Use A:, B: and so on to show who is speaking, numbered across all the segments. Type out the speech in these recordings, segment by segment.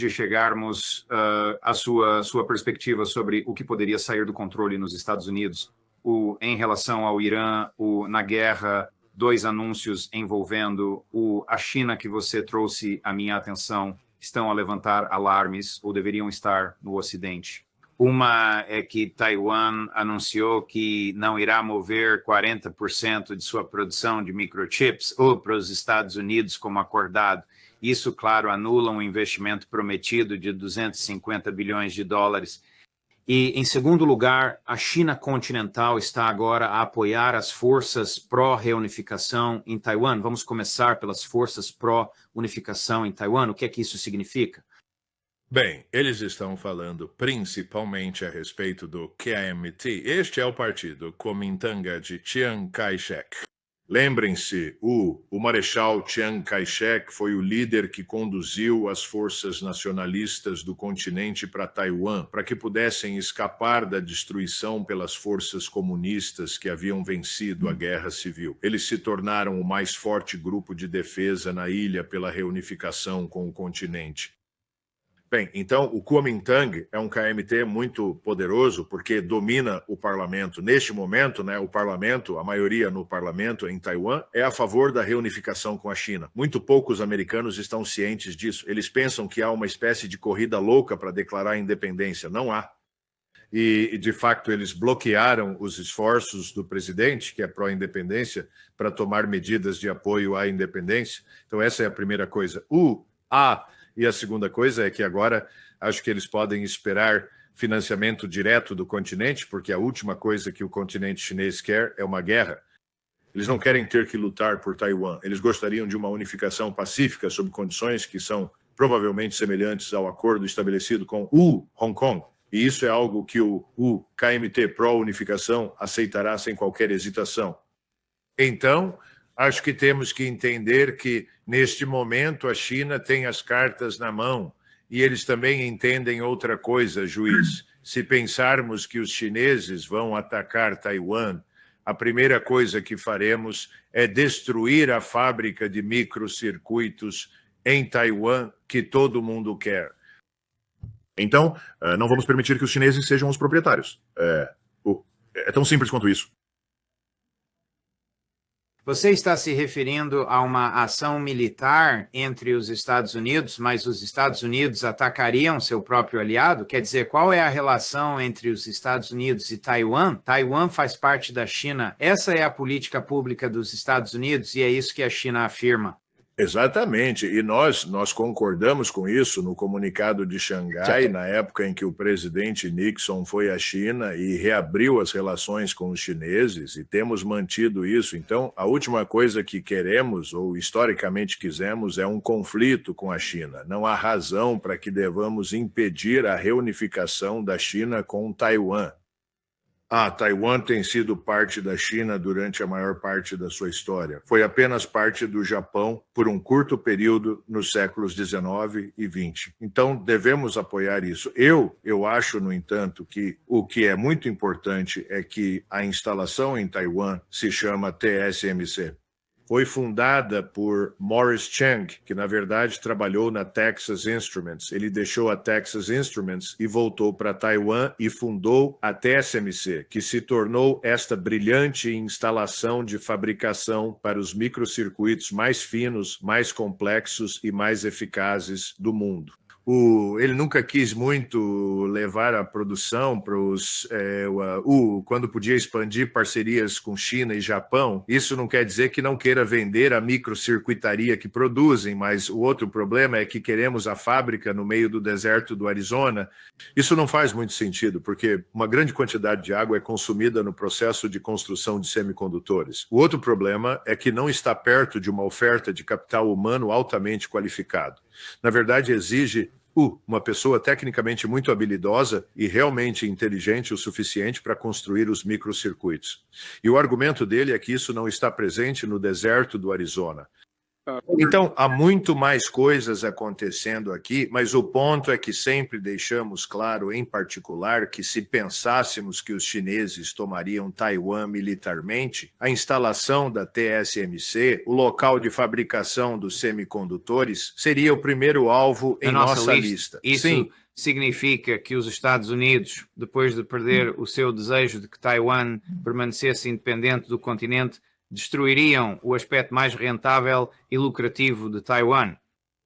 A: de chegarmos à sua perspectiva sobre o que poderia sair do controle nos Estados Unidos, em relação ao Irã, na guerra, 2 anúncios envolvendo a China que você trouxe à minha atenção estão a levantar alarmes ou deveriam estar no Ocidente. Uma é que Taiwan anunciou que não irá mover 40% de sua produção de microchips ou para os Estados Unidos como acordado. Isso, claro, anula um investimento prometido de 250 bilhões de dólares. E, em segundo lugar, a China continental está agora a apoiar as forças pró-reunificação em Taiwan. Vamos começar pelas forças pró-unificação em Taiwan. O que é que isso significa?
B: Bem, eles estão falando principalmente a respeito do KMT. Este é o partido Kuomintang de Chiang Kai-shek. Lembrem-se, o Marechal Chiang Kai-shek foi o líder que conduziu as forças nacionalistas do continente para Taiwan, para que pudessem escapar da destruição pelas forças comunistas que haviam vencido a Guerra Civil. Eles se tornaram o mais forte grupo de defesa na ilha pela reunificação com o continente. Bem, então o Kuomintang é um KMT muito poderoso porque domina o parlamento. Neste momento, o parlamento, a maioria no parlamento em Taiwan, é a favor da reunificação com a China. Muito poucos americanos estão cientes disso. Eles pensam que há uma espécie de corrida louca para declarar a independência. Não há. E, de fato, eles bloquearam os esforços do presidente, que é pró-independência, para tomar medidas de apoio à independência. Então, essa é a primeira coisa. E a segunda coisa é que agora acho que eles podem esperar financiamento direto do continente, porque a última coisa que o continente chinês quer é uma guerra. Eles não querem ter que lutar por Taiwan. Eles gostariam de uma unificação pacífica sob condições que são provavelmente semelhantes ao acordo estabelecido com Hong Kong. E isso é algo que o KMT pró-unificação aceitará sem qualquer hesitação. Então, acho que temos que entender que, neste momento, a China tem as cartas na mão. E eles também entendem outra coisa, juiz. Se pensarmos que os chineses vão atacar Taiwan, a primeira coisa que faremos é destruir a fábrica de microcircuitos em Taiwan que todo mundo quer.
C: Então, não vamos permitir que os chineses sejam os proprietários. É tão simples quanto isso.
A: Você está se referindo a uma ação militar entre os Estados Unidos, mas os Estados Unidos atacariam seu próprio aliado? Quer dizer, qual é a relação entre os Estados Unidos e Taiwan? Taiwan faz parte da China. Essa é a política pública dos Estados Unidos e é isso que a China afirma.
B: Exatamente, e nós concordamos com isso no comunicado de Xangai, na época em que o presidente Nixon foi à China e reabriu as relações com os chineses, e temos mantido isso. Então, a última coisa que queremos, ou historicamente quisemos, é um conflito com a China. Não há razão para que devamos impedir a reunificação da China com Taiwan. Taiwan tem sido parte da China durante a maior parte da sua história. Foi apenas parte do Japão por um curto período nos séculos XIX e XX. Então, devemos apoiar isso. Eu acho, no entanto, que o que é muito importante é que a instalação em Taiwan se chama TSMC. Foi fundada por Morris Chang, que na verdade trabalhou na Texas Instruments. Ele deixou a Texas Instruments e voltou para Taiwan e fundou a TSMC, que se tornou esta brilhante instalação de fabricação para os microcircuitos mais finos, mais complexos e mais eficazes do mundo. Ele nunca quis muito levar a produção para quando podia expandir parcerias com China e Japão. Isso não quer dizer que não queira vender a microcircuitaria que produzem, mas o outro problema é que queremos a fábrica no meio do deserto do Arizona. Isso não faz muito sentido, porque uma grande quantidade de água é consumida no processo de construção de semicondutores. O outro problema é que não está perto de uma oferta de capital humano altamente qualificado. Na verdade, exige uma pessoa tecnicamente muito habilidosa e realmente inteligente o suficiente para construir os microcircuitos. E o argumento dele é que isso não está presente no deserto do Arizona. Então, há muito mais coisas acontecendo aqui, mas o ponto é que sempre deixamos claro, em particular, que se pensássemos que os chineses tomariam Taiwan militarmente, a instalação da TSMC, o local de fabricação dos semicondutores, seria o primeiro alvo em nossa lista.
A: Isso
B: Sim.
A: significa que os Estados Unidos, depois de perder o seu desejo de que Taiwan permanecesse independente do continente, destruiriam o aspecto mais rentável e lucrativo de Taiwan.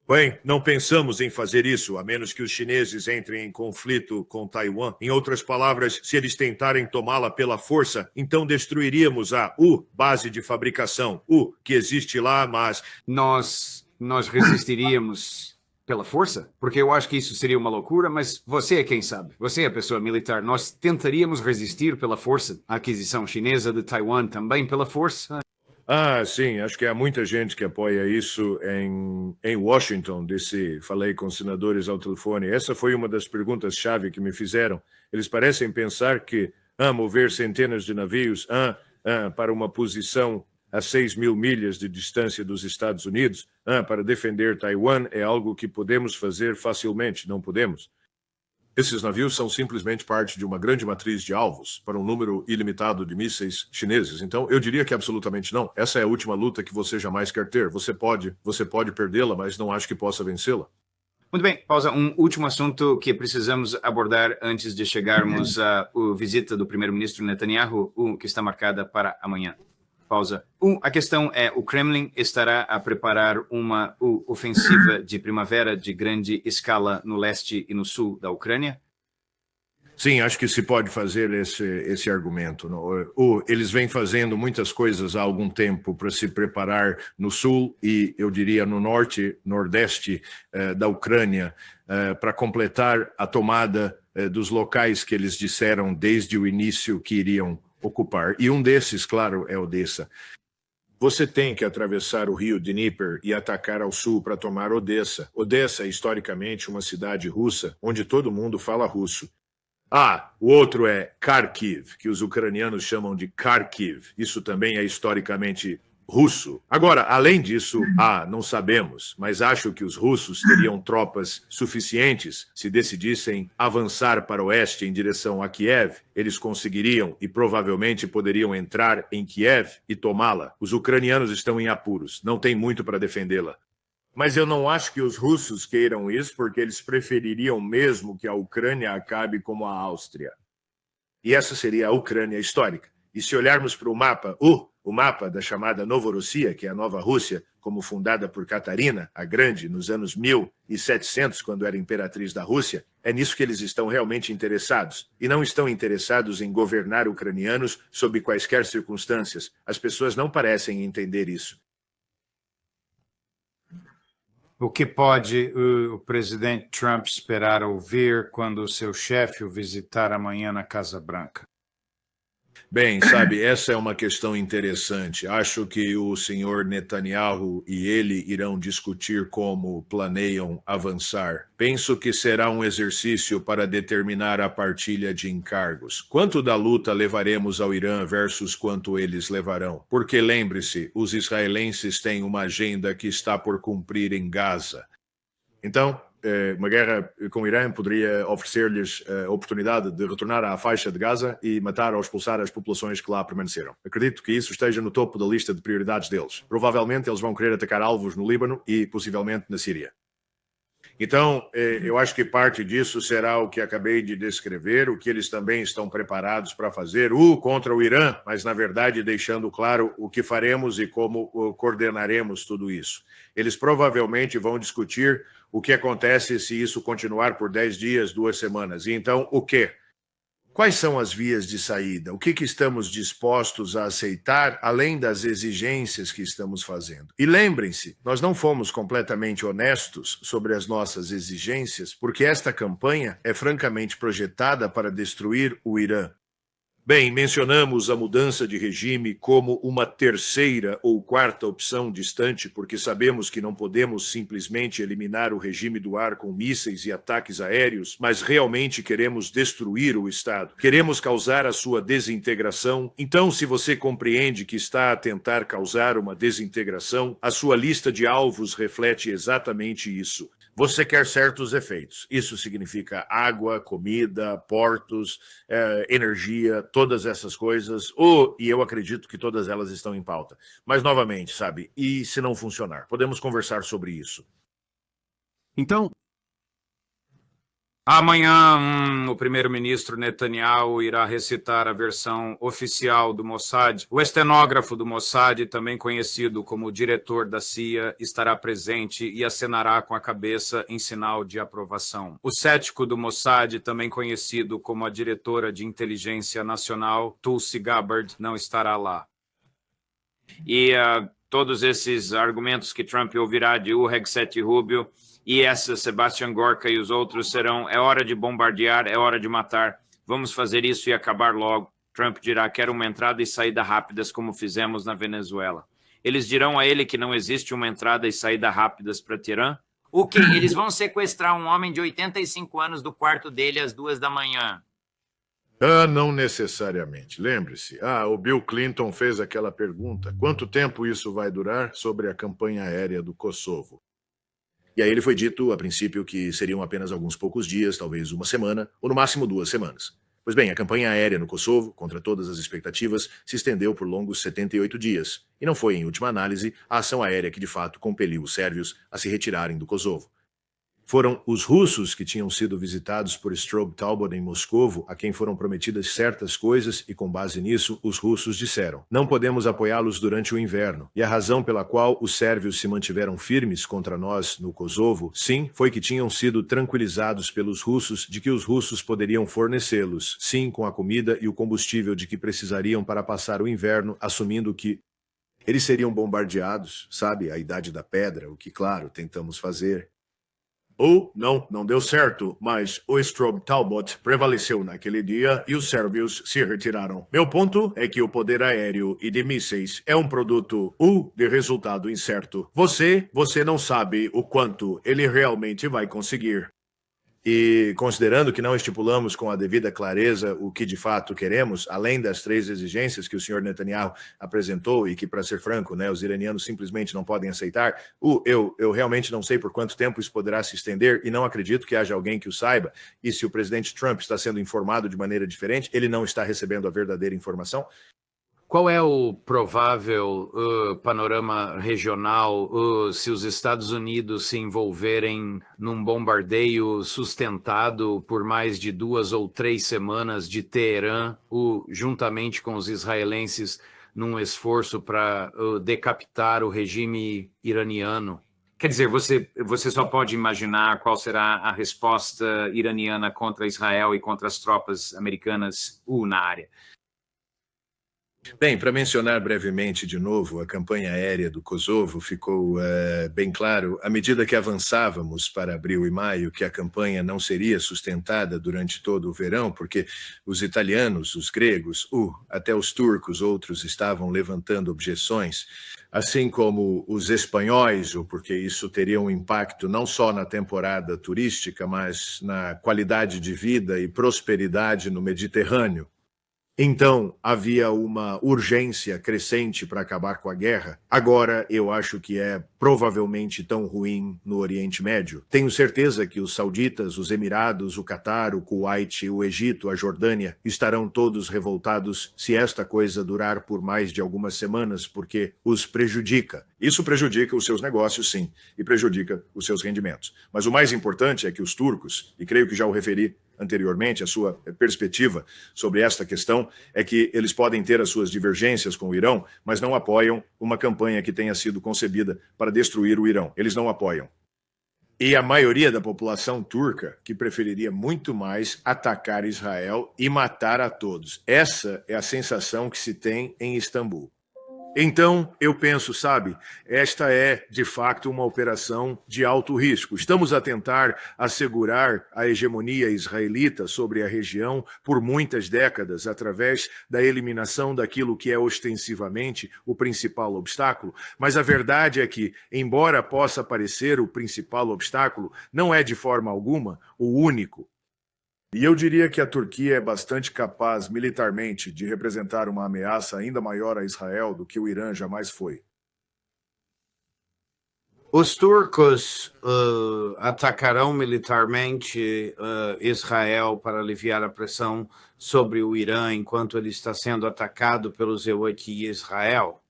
B: Bem, não pensamos em fazer isso, a menos que os chineses entrem em conflito com Taiwan. Em outras palavras, se eles tentarem tomá-la pela força, então destruiríamos a base de fabricação, que existe lá, mas...
D: Nós resistiríamos pela força? Porque eu acho que isso seria uma loucura, mas você é quem sabe. Você é a pessoa militar. Nós tentaríamos resistir pela força. A aquisição chinesa de Taiwan também pela força.
B: Sim, acho que há muita gente que apoia isso em Washington, D.C. Falei com senadores ao telefone. Essa foi uma das perguntas-chave que me fizeram. Eles parecem pensar que mover centenas de navios para uma posição a 6.000 milhas de distância dos Estados Unidos para defender Taiwan é algo que podemos fazer facilmente. Não podemos. Esses navios são simplesmente parte de uma grande matriz de alvos para um número ilimitado de mísseis chineses. Então, eu diria que absolutamente não. Essa é a última luta que você jamais quer ter. Você pode perdê-la, mas não acho que possa vencê-la.
A: Muito bem, pausa. Um último assunto que precisamos abordar antes de chegarmos à visita do primeiro-ministro Netanyahu, que está marcada para amanhã. Pausa. A questão é, o Kremlin estará a preparar uma ofensiva de primavera de grande escala no leste e no sul da Ucrânia?
B: Sim, acho que se pode fazer esse argumento. Eles vêm fazendo muitas coisas há algum tempo para se preparar no sul e, eu diria, no norte, nordeste da Ucrânia, para completar a tomada dos locais que eles disseram desde o início que iriam ocupar. E um desses, claro, é Odessa. Você tem que atravessar o rio Dnieper e atacar ao sul para tomar Odessa. Odessa é historicamente uma cidade russa, onde todo mundo fala russo. O outro é Kharkiv, que os ucranianos chamam de Kharkiv. Isso também é historicamente russo. Agora, além disso, não sabemos, mas acho que os russos teriam tropas suficientes se decidissem avançar para o oeste em direção a Kiev. Eles conseguiriam e provavelmente poderiam entrar em Kiev e tomá-la. Os ucranianos estão em apuros, não tem muito para defendê-la. Mas eu não acho que os russos queiram isso, porque eles prefeririam mesmo que a Ucrânia acabe como a Áustria. E essa seria a Ucrânia histórica. E se olharmos para o mapa, o mapa da chamada Novorossia, que é a Nova Rússia, como fundada por Catarina, a Grande, nos anos 1700, quando era imperatriz da Rússia, é nisso que eles estão realmente interessados. E não estão interessados em governar ucranianos sob quaisquer circunstâncias. As pessoas não parecem entender isso.
D: O que pode o presidente Trump esperar ouvir quando o seu chefe o visitar amanhã na Casa Branca?
B: Bem, sabe, essa é uma questão interessante. Acho que o senhor Netanyahu e ele irão discutir como planeiam avançar. Penso que será um exercício para determinar a partilha de encargos. Quanto da luta levaremos ao Irã versus quanto eles levarão? Porque lembre-se, os israelenses têm uma agenda que está por cumprir em Gaza. Então, uma guerra com o Irã poderia oferecer-lhes a oportunidade de retornar à faixa de Gaza e matar ou expulsar as populações que lá permaneceram. Acredito que isso esteja no topo da lista de prioridades deles. Provavelmente eles vão querer atacar alvos no Líbano e possivelmente na Síria. Então, eu acho que parte disso será o que acabei de descrever, o que eles também estão preparados para fazer, contra o Irã, mas, na verdade, deixando claro o que faremos e como coordenaremos tudo isso. Eles provavelmente vão discutir o que acontece se isso continuar por 10 dias, 2 semanas. E então, o quê? Quais são as vias de saída? O que estamos dispostos a aceitar, além das exigências que estamos fazendo? E lembrem-se, nós não fomos completamente honestos sobre as nossas exigências, porque esta campanha é francamente projetada para destruir o Irã. Bem, mencionamos a mudança de regime como uma terceira ou quarta opção distante, porque sabemos que não podemos simplesmente eliminar o regime do ar com mísseis e ataques aéreos, mas realmente queremos destruir o Estado. Queremos causar a sua desintegração. Então, se você compreende que está a tentar causar uma desintegração, a sua lista de alvos reflete exatamente isso. Você quer certos efeitos. Isso significa água, comida, portos, energia, todas essas coisas. E eu acredito que todas elas estão em pauta. Mas, novamente, sabe, e se não funcionar? Podemos conversar sobre isso.
D: Então,
A: amanhã, o primeiro-ministro Netanyahu irá recitar a versão oficial do Mossad. O estenógrafo do Mossad, também conhecido como diretor da CIA, estará presente e acenará com a cabeça em sinal de aprovação. O cético do Mossad, também conhecido como a diretora de inteligência nacional, Tulsi Gabbard, não estará lá. E todos esses argumentos que Trump ouvirá de Hegseth Rubio e essa Sebastian Gorka e os outros serão: é hora de bombardear, é hora de matar, vamos fazer isso e acabar logo. Trump dirá: quero uma entrada e saída rápidas como fizemos na Venezuela. Eles dirão a ele que não existe uma entrada e saída rápidas para Teherã? O quê? Eles vão sequestrar um homem de 85 anos do quarto dele às 2 da manhã.
B: Não necessariamente. Lembre-se, o Bill Clinton fez aquela pergunta: quanto tempo isso vai durar sobre a campanha aérea do Kosovo? E aí ele foi dito, a princípio, que seriam apenas alguns poucos dias, talvez uma semana, ou no máximo 2 semanas. Pois bem, a campanha aérea no Kosovo, contra todas as expectativas, se estendeu por longos 78 dias. E não foi, em última análise, a ação aérea que de fato compeliu os sérvios a se retirarem do Kosovo. Foram os russos que tinham sido visitados por Strobe Talbot em Moscovo, a quem foram prometidas certas coisas, e com base nisso, os russos disseram: não podemos apoiá-los durante o inverno. E a razão pela qual os sérvios se mantiveram firmes contra nós no Kosovo, sim, foi que tinham sido tranquilizados pelos russos de que os russos poderiam fornecê-los, sim, com a comida e o combustível de que precisariam para passar o inverno, assumindo que eles seriam bombardeados, sabe, a idade da pedra, o que, claro, tentamos fazer. Não deu certo, mas o Strobe Talbot prevaleceu naquele dia e os sérvios se retiraram. Meu ponto é que o poder aéreo e de mísseis é um produto de resultado incerto. Você não sabe o quanto ele realmente vai conseguir. E considerando que não estipulamos com a devida clareza o que de fato queremos, além das 3 exigências que o senhor Netanyahu apresentou e que, para ser franco, os iranianos simplesmente não podem aceitar, eu realmente não sei por quanto tempo isso poderá se estender e não acredito que haja alguém que o saiba. E se o presidente Trump está sendo informado de maneira diferente, ele não está recebendo a verdadeira informação.
D: qual é o provável panorama regional se os Estados Unidos se envolverem num bombardeio sustentado por mais de 2 ou 3 semanas de Teherã, juntamente com os israelenses, num esforço para decapitar o regime iraniano?
A: Quer dizer, você só pode imaginar qual será a resposta iraniana contra Israel e contra as tropas americanas na área.
B: Bem, para mencionar brevemente de novo, a campanha aérea do Kosovo ficou bem claro, à medida que avançávamos para abril e maio, que a campanha não seria sustentada durante todo o verão, porque os italianos, os gregos, até os turcos, outros estavam levantando objeções, assim como os espanhóis, porque isso teria um impacto não só na temporada turística, mas na qualidade de vida e prosperidade no Mediterrâneo. Então, havia uma urgência crescente para acabar com a guerra. Agora, eu acho que é provavelmente tão ruim no Oriente Médio. Tenho certeza que os sauditas, os Emirados, o Catar, o Kuwait, o Egito, a Jordânia estarão todos revoltados se esta coisa durar por mais de algumas semanas, porque os prejudica. Isso prejudica os seus negócios, sim, e prejudica os seus rendimentos. Mas o mais importante é que os turcos, e creio que já o referi anteriormente, a sua perspectiva sobre esta questão é que eles podem ter as suas divergências com o Irão, mas não apoiam uma campanha que tenha sido concebida para destruir o Irão. Eles não apoiam. E a maioria da população turca que preferiria muito mais atacar Israel e matar a todos. Essa é a sensação que se tem em Istambul. Então, eu penso, sabe, esta é, de fato, uma operação de alto risco. Estamos a tentar assegurar a hegemonia israelita sobre a região por muitas décadas, através da eliminação daquilo que é ostensivamente o principal obstáculo. Mas a verdade é que, embora possa parecer o principal obstáculo, não é de forma alguma o único.
C: E eu diria que a Turquia é bastante capaz militarmente de representar uma ameaça ainda maior a Israel do que o Irã jamais foi.
D: Os turcos atacarão militarmente Israel para aliviar a pressão sobre o Irã enquanto ele está sendo atacado pelos Houthi Israel?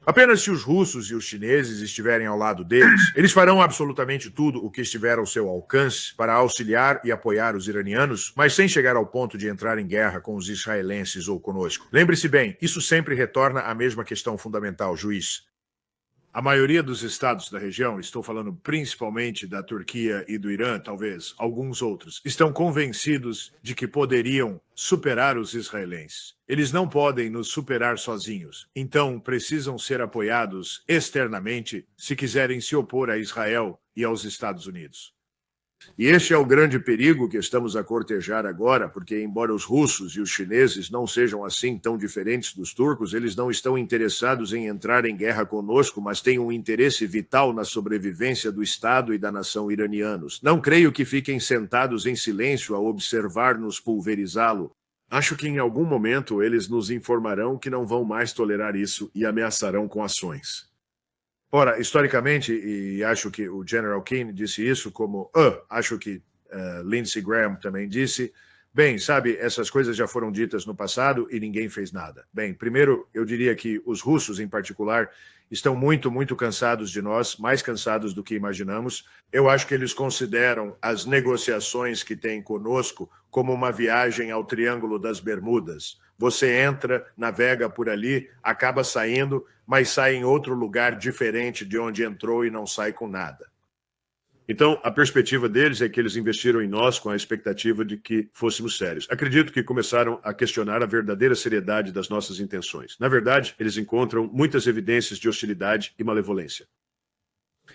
C: Apenas se os russos e os chineses estiverem ao lado deles, eles farão absolutamente tudo o que estiver ao seu alcance para auxiliar e apoiar os iranianos, mas sem chegar ao ponto de entrar em guerra com os israelenses ou conosco. Lembre-se bem, isso sempre retorna à mesma questão fundamental, juiz. A maioria dos estados da região, estou falando principalmente da Turquia e do Irã, talvez alguns outros, estão convencidos de que poderiam superar os israelenses. Eles não podem nos superar sozinhos, então precisam ser apoiados externamente se quiserem se opor a Israel e aos Estados Unidos. E este é o grande perigo que estamos a cortejar agora, porque embora os russos e os chineses não sejam assim tão diferentes dos turcos, eles não estão interessados em entrar em guerra conosco, mas têm um interesse vital na sobrevivência do Estado e da nação iranianos. Não creio que fiquem sentados em silêncio a observar-nos pulverizá-lo. Acho que em algum momento eles nos informarão que não vão mais tolerar isso e ameaçarão com ações. Ora, historicamente, e acho que o General Keane disse isso, como acho que Lindsey Graham também disse, bem, sabe, essas coisas já foram ditas no passado e ninguém fez nada. Bem, primeiro, eu diria que os russos, em particular, estão muito, muito cansados de nós, mais cansados do que imaginamos. Eu acho que eles consideram as negociações que têm conosco como uma viagem ao Triângulo das Bermudas. Você entra, navega por ali, acaba saindo, mas sai em outro lugar diferente de onde entrou e não sai com nada. Então, a perspectiva deles é que eles investiram em nós com a expectativa de que fôssemos sérios. Acredito que começaram a questionar a verdadeira seriedade das nossas intenções. Na verdade, eles encontram muitas evidências de hostilidade e malevolência.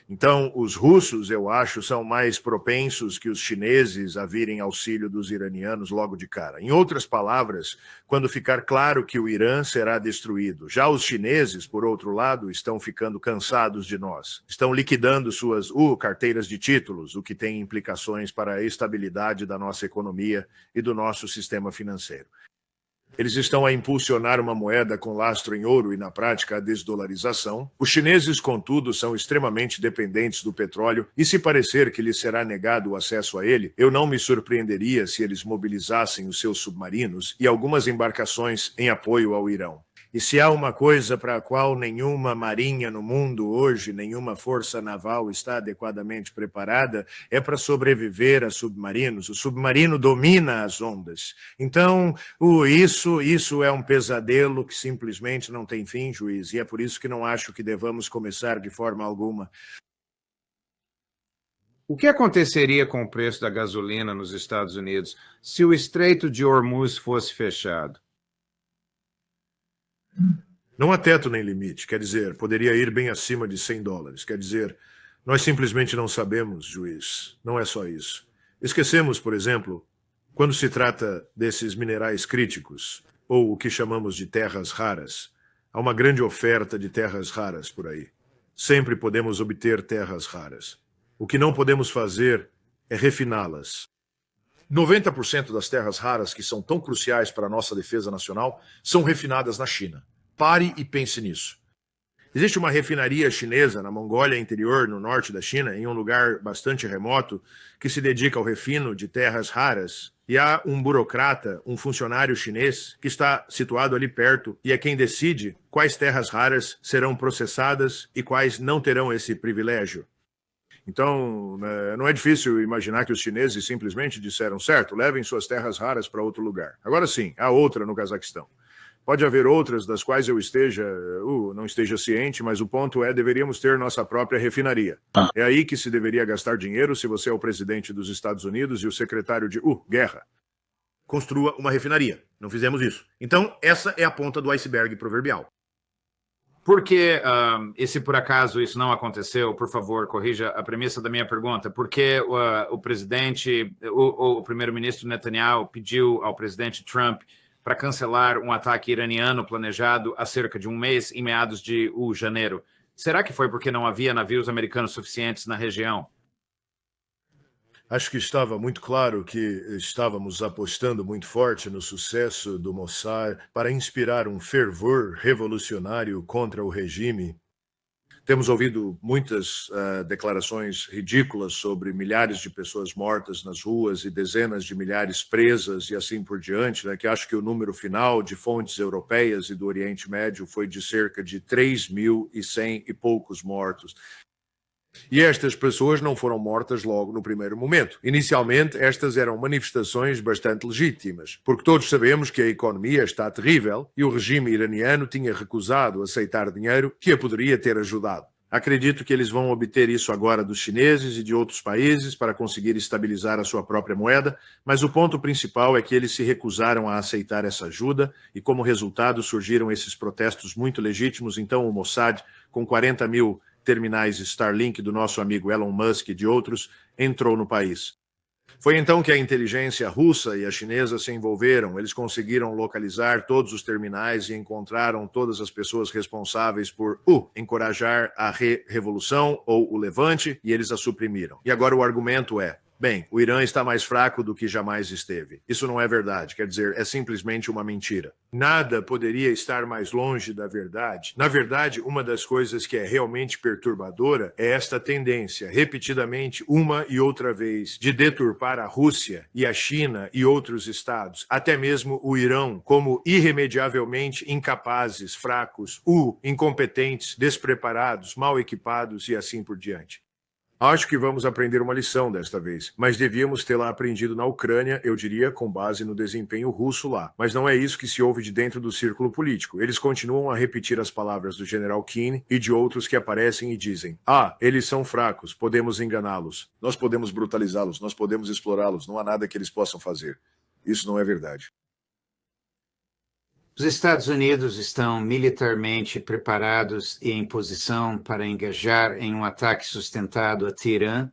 C: Então, os russos, eu acho, são mais propensos que os chineses a virem auxílio dos iranianos logo de cara. Em outras palavras, quando ficar claro que o Irã será destruído. Já os chineses, por outro lado, estão ficando cansados de nós. Estão liquidando suas carteiras de títulos, o que tem implicações para a estabilidade da nossa economia e do nosso sistema financeiro. Eles estão a impulsionar uma moeda com lastro em ouro e, na prática, a desdolarização. Os chineses, contudo, são extremamente dependentes do petróleo e, se parecer que lhes será negado o acesso a ele, eu não me surpreenderia se eles mobilizassem os seus submarinos e algumas embarcações em apoio ao Irão. E se há uma coisa para a qual nenhuma marinha no mundo hoje, nenhuma força naval está adequadamente preparada, é para sobreviver a submarinos. O submarino domina as ondas. Então, isso é um pesadelo que simplesmente não tem fim, juiz, e é por isso que não acho que devamos começar de forma alguma.
D: O que aconteceria com o preço da gasolina nos Estados Unidos se o Estreito de Hormuz fosse fechado?
C: Não há teto nem limite, quer dizer, poderia ir bem acima de $100. Quer dizer, nós simplesmente não sabemos, juiz. Não é só isso. Esquecemos, por exemplo, quando se trata desses minerais críticos, ou o que chamamos de terras raras, há uma grande oferta de terras raras por aí. Sempre podemos obter terras raras. O que não podemos fazer é refiná-las. 90% das terras raras que são tão cruciais para a nossa defesa nacional são refinadas na China. Pare e pense nisso. Existe uma refinaria chinesa na Mongólia Interior, no norte da China, em um lugar bastante remoto, que se dedica ao refino de terras raras. E há um burocrata, um funcionário chinês, que está situado ali perto e é quem decide quais terras raras serão processadas e quais não terão esse privilégio. Então, não é difícil imaginar que os chineses simplesmente disseram, certo, levem suas terras raras para outro lugar. Agora sim, há outra no Cazaquistão. Pode haver outras das quais eu não esteja ciente, mas o ponto é, deveríamos ter nossa própria refinaria. É aí que se deveria gastar dinheiro se você é o presidente dos Estados Unidos e o secretário de guerra. Construa uma refinaria. Não fizemos isso. Então, essa é a ponta do iceberg proverbial.
A: Por que, e se por acaso isso não aconteceu, por favor, corrija a premissa da minha pergunta, por que o presidente, o primeiro-ministro Netanyahu pediu ao presidente Trump para cancelar um ataque iraniano planejado há cerca de um mês, em meados de janeiro? Será que foi porque não havia navios americanos suficientes na região?
C: Acho que estava muito claro que estávamos apostando muito forte no sucesso do Mossad para inspirar um fervor revolucionário contra o regime. Temos ouvido muitas declarações ridículas sobre milhares de pessoas mortas nas ruas e dezenas de milhares presas e assim por diante, né, que acho que o número final de fontes europeias e do Oriente Médio foi de cerca de 3.100 e poucos mortos. E estas pessoas não foram mortas logo no primeiro momento. Inicialmente, estas eram manifestações bastante legítimas, porque todos sabemos que a economia está terrível e o regime iraniano tinha recusado aceitar dinheiro que a poderia ter ajudado. Acredito que eles vão obter isso agora dos chineses e de outros países para conseguir estabilizar a sua própria moeda, mas o ponto principal é que eles se recusaram a aceitar essa ajuda e, como resultado, surgiram esses protestos muito legítimos. Então, o Mossad, com 40 mil terminais Starlink do nosso amigo Elon Musk e de outros, entrou no país. Foi então que a inteligência russa e a chinesa se envolveram. Eles conseguiram localizar todos os terminais e encontraram todas as pessoas responsáveis por encorajar a revolução ou o levante, e eles a suprimiram. E agora o argumento é: bem, o Irã está mais fraco do que jamais esteve. Isso não é verdade, quer dizer, é simplesmente uma mentira. Nada poderia estar mais longe da verdade. Na verdade, uma das coisas que é realmente perturbadora é esta tendência, repetidamente, uma e outra vez, de deturpar a Rússia e a China e outros estados, até mesmo o Irã, como irremediavelmente incapazes, fracos, incompetentes, despreparados, mal equipados e assim por diante. Acho que vamos aprender uma lição desta vez, mas devíamos tê-la aprendido na Ucrânia, eu diria, com base no desempenho russo lá. Mas não é isso que se ouve de dentro do círculo político. Eles continuam a repetir as palavras do general Keane e de outros que aparecem e dizem: eles são fracos, podemos enganá-los, nós podemos brutalizá-los, nós podemos explorá-los, não há nada que eles possam fazer. Isso não é verdade.
D: Os Estados Unidos estão militarmente preparados e em posição para engajar em um ataque sustentado a Teherã?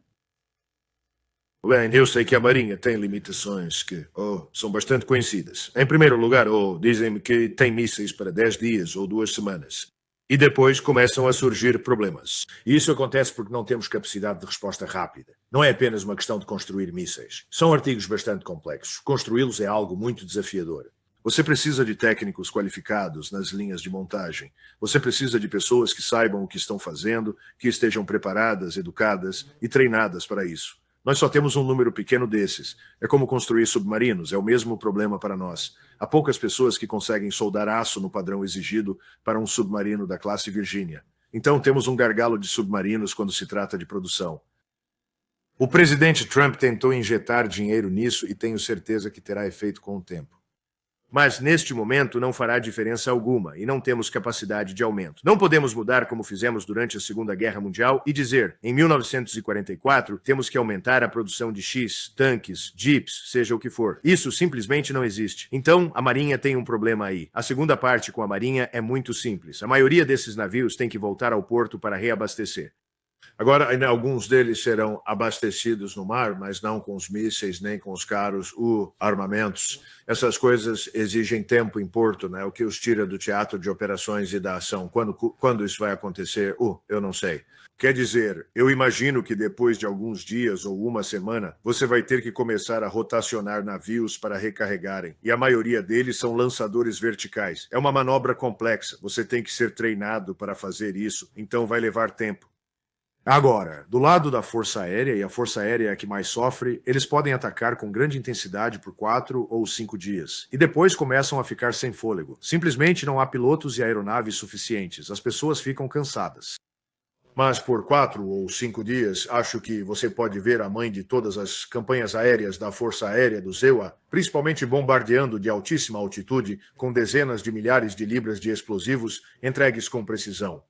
C: Bem, eu sei que a Marinha tem limitações que são bastante conhecidas. Em primeiro lugar, dizem-me que tem mísseis para 10 dias ou 2 semanas. E depois começam a surgir problemas. E isso acontece porque não temos capacidade de resposta rápida. Não é apenas uma questão de construir mísseis. São artigos bastante complexos. Construí-los é algo muito desafiador. Você precisa de técnicos qualificados nas linhas de montagem. Você precisa de pessoas que saibam o que estão fazendo, que estejam preparadas, educadas e treinadas para isso. Nós só temos um número pequeno desses. É como construir submarinos, é o mesmo problema para nós. Há poucas pessoas que conseguem soldar aço no padrão exigido para um submarino da classe Virginia. Então temos um gargalo de submarinos quando se trata de produção. O presidente Trump tentou injetar dinheiro nisso e tenho certeza que terá efeito com o tempo. Mas, neste momento, não fará diferença alguma e não temos capacidade de aumento. Não podemos mudar como fizemos durante a Segunda Guerra Mundial e dizer, em 1944, temos que aumentar a produção de X, tanques, jeeps, seja o que for. Isso simplesmente não existe. Então, a Marinha tem um problema aí. A segunda parte com a Marinha é muito simples. A maioria desses navios tem que voltar ao porto para reabastecer. Agora, ainda alguns deles serão abastecidos no mar, mas não com os mísseis, nem com os caros armamentos. Essas coisas exigem tempo em porto, né? O que os tira do teatro de operações e da ação. Quando isso vai acontecer? Eu não sei. Quer dizer, eu imagino que depois de alguns dias ou uma semana, você vai ter que começar a rotacionar navios para recarregarem. E a maioria deles são lançadores verticais. É uma manobra complexa. Você tem que ser treinado para fazer isso, então vai levar tempo. Agora, do lado da Força Aérea, e a Força Aérea é a que mais sofre, eles podem atacar com grande intensidade por 4 ou 5 dias. E depois começam a ficar sem fôlego. Simplesmente não há pilotos e aeronaves suficientes. As pessoas ficam cansadas. Mas por 4 ou 5 dias, acho que você pode ver a mãe de todas as campanhas aéreas da Força Aérea do ZEUA, principalmente bombardeando de altíssima altitude com dezenas de milhares de libras de explosivos entregues com precisão.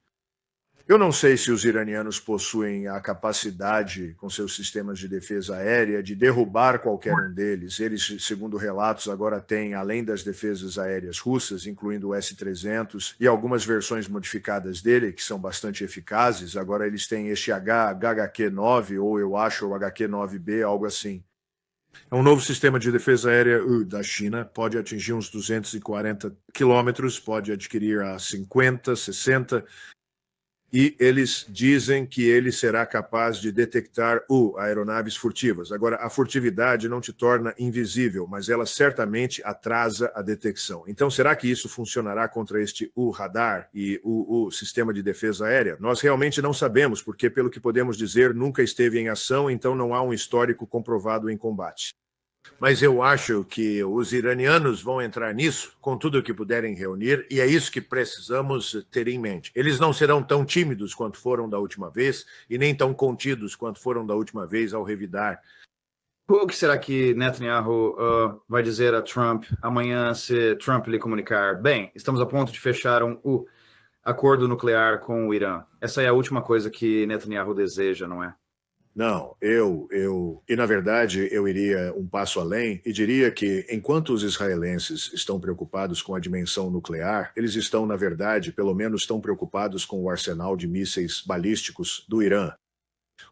C: Eu não sei se os iranianos possuem a capacidade, com seus sistemas de defesa aérea, de derrubar qualquer um deles. Eles, segundo relatos, agora têm, além das defesas aéreas russas, incluindo o S-300 e algumas versões modificadas dele, que são bastante eficazes. Agora eles têm este HQ-9, ou eu acho o HQ-9B, algo assim. É um novo sistema de defesa aérea da China, pode atingir uns 240 quilômetros, pode adquirir a 50, 60, e eles dizem que ele será capaz de detectar aeronaves furtivas. Agora, a furtividade não te torna invisível, mas ela certamente atrasa a detecção. Então, será que isso funcionará contra este radar e o sistema de defesa aérea? Nós realmente não sabemos, porque, pelo que podemos dizer, nunca esteve em ação, então não há um histórico comprovado em combate. Mas eu acho que os iranianos vão entrar nisso com tudo o que puderem reunir, e é isso que precisamos ter em mente. Eles não serão tão tímidos quanto foram da última vez, e nem tão contidos quanto foram da última vez ao revidar.
D: O que será que Netanyahu vai dizer a Trump amanhã se Trump lhe comunicar? Bem, estamos a ponto de fechar um acordo nuclear com o Irã. Essa é a última coisa que Netanyahu deseja, não é?
C: Não, e na verdade eu iria um passo além e diria que enquanto os israelenses estão preocupados com a dimensão nuclear, eles estão, na verdade, pelo menos tão preocupados com o arsenal de mísseis balísticos do Irã.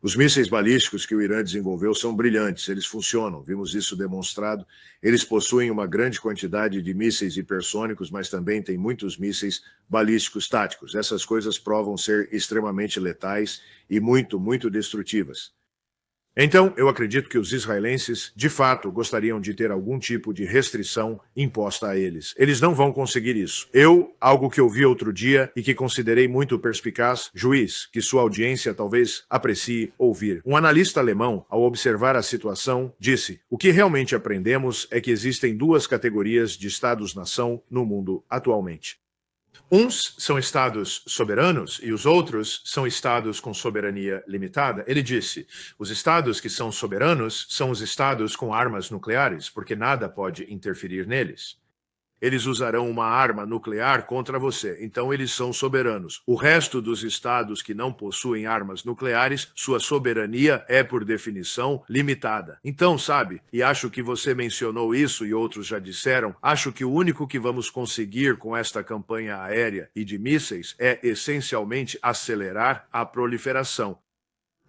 C: Os mísseis balísticos que o Irã desenvolveu são brilhantes, eles funcionam, vimos isso demonstrado. Eles possuem uma grande quantidade de mísseis hipersônicos, mas também têm muitos mísseis balísticos táticos. Essas coisas provam ser extremamente letais e muito, muito destrutivas. Então, eu acredito que os israelenses, de fato, gostariam de ter algum tipo de restrição imposta a eles. Eles não vão conseguir isso. Algo que eu vi outro dia e que considerei muito perspicaz, juiz, que sua audiência talvez aprecie ouvir. Um analista alemão, ao observar a situação, disse: o que realmente aprendemos é que existem duas categorias de estados-nação no mundo atualmente. Uns são estados soberanos e os outros são estados com soberania limitada. Ele disse, os estados que são soberanos são os estados com armas nucleares, porque nada pode interferir neles. Eles usarão uma arma nuclear contra você, então eles são soberanos. O resto dos estados que não possuem armas nucleares, sua soberania é, por definição, limitada. Então, sabe, e acho que você mencionou isso e outros já disseram, acho que o único que vamos conseguir com esta campanha aérea e de mísseis é, essencialmente, acelerar a proliferação.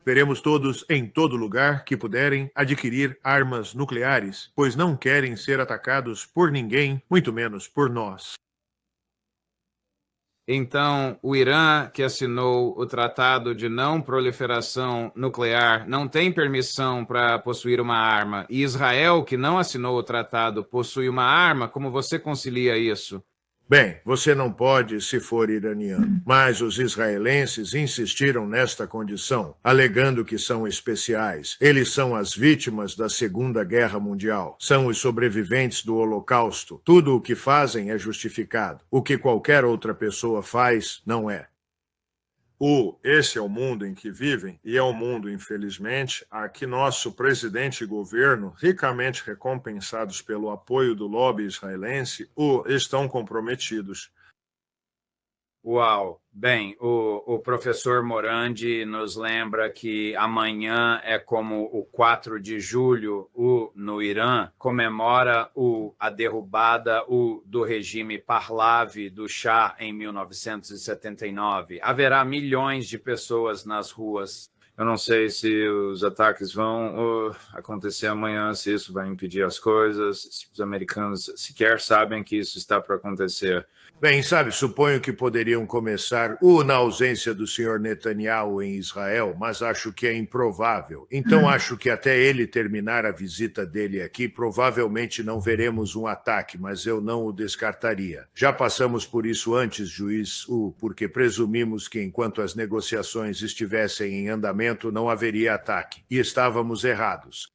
C: Veremos todos, em todo lugar que puderem, adquirir armas nucleares, pois não querem ser atacados por ninguém, muito menos por nós.
D: Então, o Irã, que assinou o Tratado de Não Proliferação Nuclear, não tem permissão para possuir uma arma, e Israel, que não assinou o tratado, possui uma arma, como você concilia isso?
C: Bem, você não pode se for iraniano, mas os israelenses insistiram nesta condição, alegando que são especiais. Eles são as vítimas da Segunda Guerra Mundial, são os sobreviventes do Holocausto. Tudo o que fazem é justificado. O que qualquer outra pessoa faz, não é. Esse é o mundo em que vivem, e é o mundo, infelizmente, a que nosso presidente e governo, ricamente recompensados pelo apoio do lobby israelense, estão comprometidos.
D: Uau! Bem, o professor Morandi nos lembra que amanhã é como o 4 de julho, no Irã, comemora a derrubada do regime Pahlavi do Shah em 1979. Haverá milhões de pessoas nas ruas. Eu não sei se os ataques vão acontecer amanhã, se isso vai impedir as coisas, se os americanos sequer sabem que isso está para acontecer.
C: Bem, sabe, suponho que poderiam começar na ausência do senhor Netanyahu em Israel, mas acho que é improvável. Então acho que até ele terminar a visita dele aqui, provavelmente não veremos um ataque, mas eu não o descartaria. Já passamos por isso antes, juiz porque presumimos que enquanto as negociações estivessem em andamento, não haveria ataque. E estávamos errados.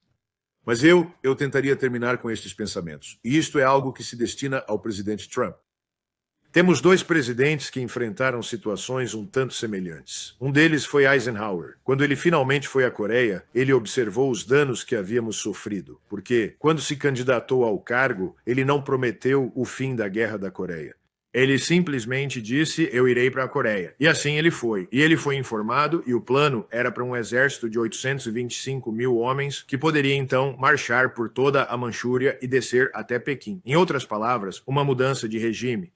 C: Mas eu tentaria terminar com estes pensamentos. E isto é algo que se destina ao presidente Trump. Temos dois presidentes que enfrentaram situações um tanto semelhantes. Um deles foi Eisenhower. Quando ele finalmente foi à Coreia, ele observou os danos que havíamos sofrido, porque, quando se candidatou ao cargo, ele não prometeu o fim da Guerra da Coreia. Ele simplesmente disse, eu irei para a Coreia. E assim ele foi. E ele foi informado, e o plano era para um exército de 825 mil homens, que poderia então marchar por toda a Manchúria e descer até Pequim. Em outras palavras, uma mudança de regime.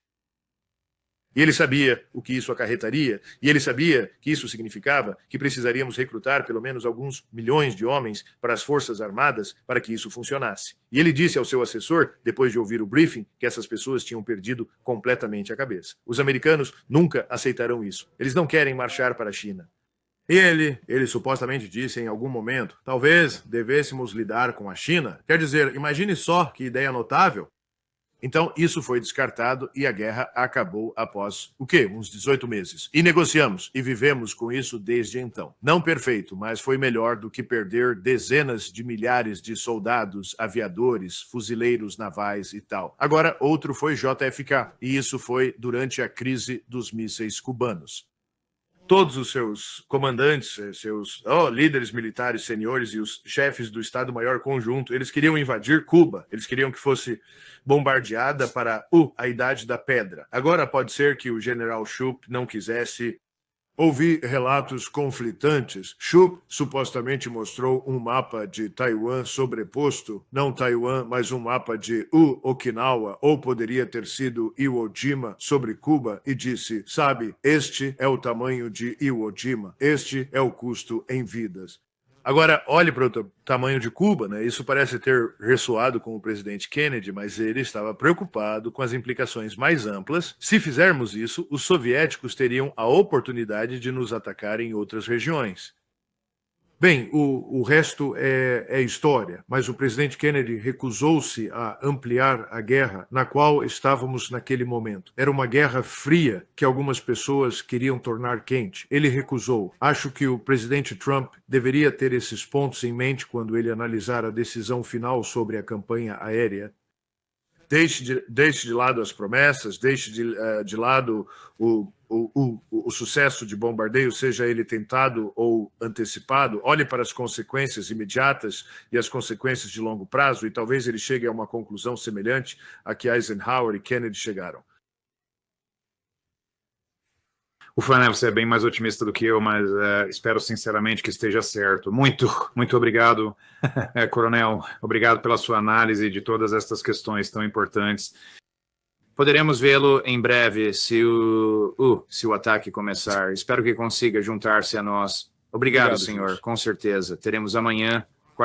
C: E ele sabia o que isso acarretaria, e ele sabia que isso significava que precisaríamos recrutar pelo menos alguns milhões de homens para as Forças Armadas para que isso funcionasse. E ele disse ao seu assessor, depois de ouvir o briefing, que essas pessoas tinham perdido completamente a cabeça. Os americanos nunca aceitarão isso. Eles não querem marchar para a China. E ele supostamente disse em algum momento, talvez devêssemos lidar com a China. Quer dizer, imagine só que ideia notável. Então, isso foi descartado e a guerra acabou após, o quê? Uns 18 meses. E negociamos e vivemos com isso desde então. Não perfeito, mas foi melhor do que perder dezenas de milhares de soldados, aviadores, fuzileiros navais e tal. Agora, outro foi JFK, e isso foi durante a crise dos mísseis cubanos. Todos os seus comandantes, seus líderes militares seniores e os chefes do Estado-Maior Conjunto, eles queriam invadir Cuba. Eles queriam que fosse bombardeada para a Idade da Pedra. Agora pode ser que o general Shoup não quisesse. Ouvi relatos conflitantes. Shoup supostamente mostrou um mapa de Taiwan sobreposto, não Taiwan, mas um mapa de Okinawa, ou poderia ter sido Iwo Jima sobre Cuba, e disse, sabe, este é o tamanho de Iwo Jima, este é o custo em vidas. Agora, olhe para o tamanho de Cuba, né? Isso parece ter ressoado com o presidente Kennedy, mas ele estava preocupado com as implicações mais amplas. Se fizermos isso, os soviéticos teriam a oportunidade de nos atacar em outras regiões. Bem, o resto é história, mas o presidente Kennedy recusou-se a ampliar a guerra na qual estávamos naquele momento. Era uma guerra fria que algumas pessoas queriam tornar quente. Ele recusou. Acho que o presidente Trump deveria ter esses pontos em mente quando ele analisar a decisão final sobre a campanha aérea. Deixe de lado as promessas, deixe de lado o sucesso de bombardeio, seja ele tentado ou antecipado, olhe para as consequências imediatas e as consequências de longo prazo, e talvez ele chegue a uma conclusão semelhante à que Eisenhower e Kennedy chegaram.
A: Ufa, né? Você é bem mais otimista do que eu, mas espero sinceramente que esteja certo. Muito obrigado, Coronel. Obrigado pela sua análise de todas estas questões tão importantes. Poderemos vê-lo em breve se o ataque começar. Espero que consiga juntar-se a nós. Obrigado, senhor. Com certeza. Teremos amanhã